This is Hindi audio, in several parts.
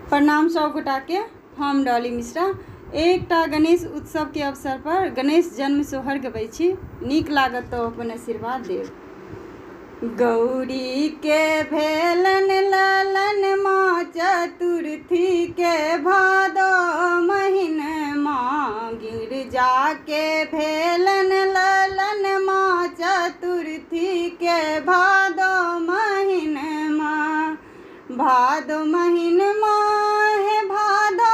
प्रणाम सब गोटा के। हम डॉली मिश्रा एकटा गणेश उत्सव के अवसर पर गणेश जन्म सोहर गबै छी। नीक लागत तो अपन आशीर्वाद देव। गौरी के भेलन ललन माँ चतुर्थी के भादो महीन माँ। गिरजा के भेलन ललन माँ चतुर्थी के भादो महीन माँ। भादो महीन माँ है भादो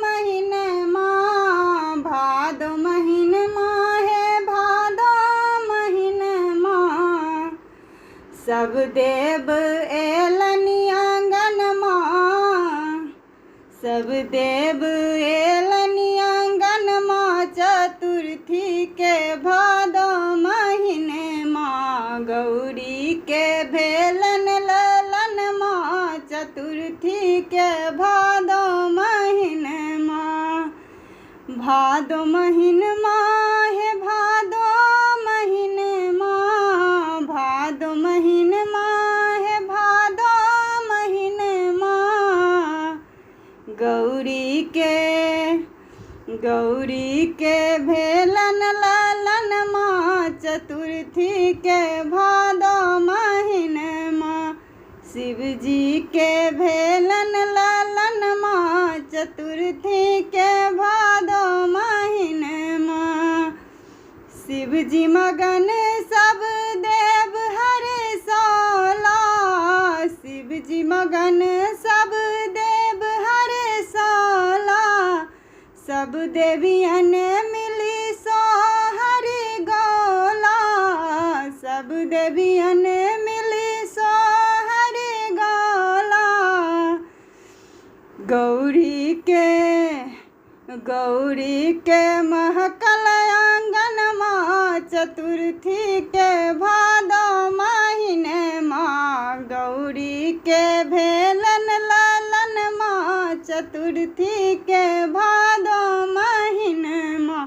महीन माँ। भादो महीन माँ है भादो महीन माँ। सब देव एलनि आंगन माँ। सब देव एलनि आंगन माँ चतुर्थी के भादो महीन माँ। गौरी के भेलन ललन माँ चतुर्थी के भादो महीन माँ। भादो महीन माँ है भादो महीन माँ। भादो महीन माँ है भादो महीन माँ। गौरी के भेलन ललन माँ चतुर्थी के भादो महीन माँ। शिव जी के भेलन ललन माँ चतुर्थी के भादो महीन माँ। शिव जी मगन सब देव हरे सोला। शिव जी मगन सब देव हरे सोला। सब देवियन मिली सो हरि गोला। सब देवियन मिली सो हरि गोला। गौरी के महकल आंगन माँ चतुर्थी के भादो महीन माँ। गौरी के भेलन ललन माँ चतुर्थी के भादो महीन माँ।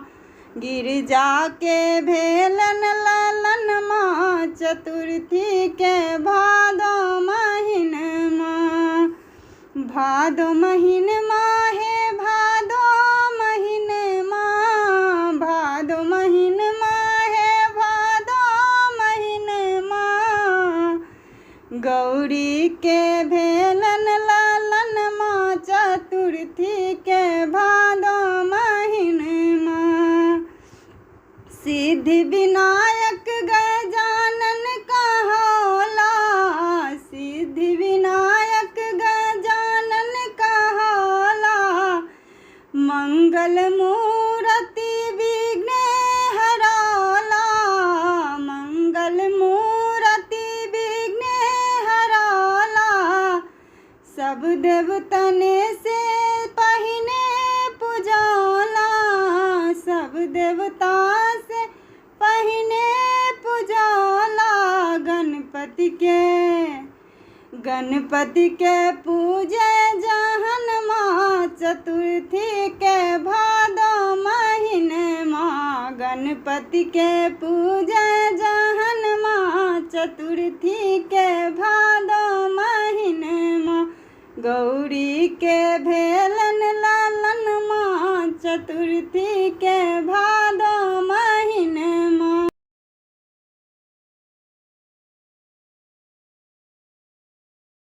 गिरजा के भेलन ललन माँ चतुर्थी के भादो महीन माँ। भादो महीन माँ है भादो महीन माँ। भादो महीन माँ है भादो महीन माँ। गौरी के भेलन ललन माँ चतुर्थी के भादो महीन माँ। सिद्धि विनायक गजानन कहोला। सिद्धि विनायक गजानन कहोला। मंगल मूर्ति विघ्न हरोला। मंगल मूर्ति विघ्न हरोला। सब देवतन से पहिने पूजोला। सब देवता से पहिने पूजोला। गणपति के पूजे जहन माँ चतुर्थी के भादो महीन माँ। गणपति के पूजे जहन माँ चतुर्थी के भादो महीन माँ। गौरी के भेलन ललन माँ चतुर्थी के भादो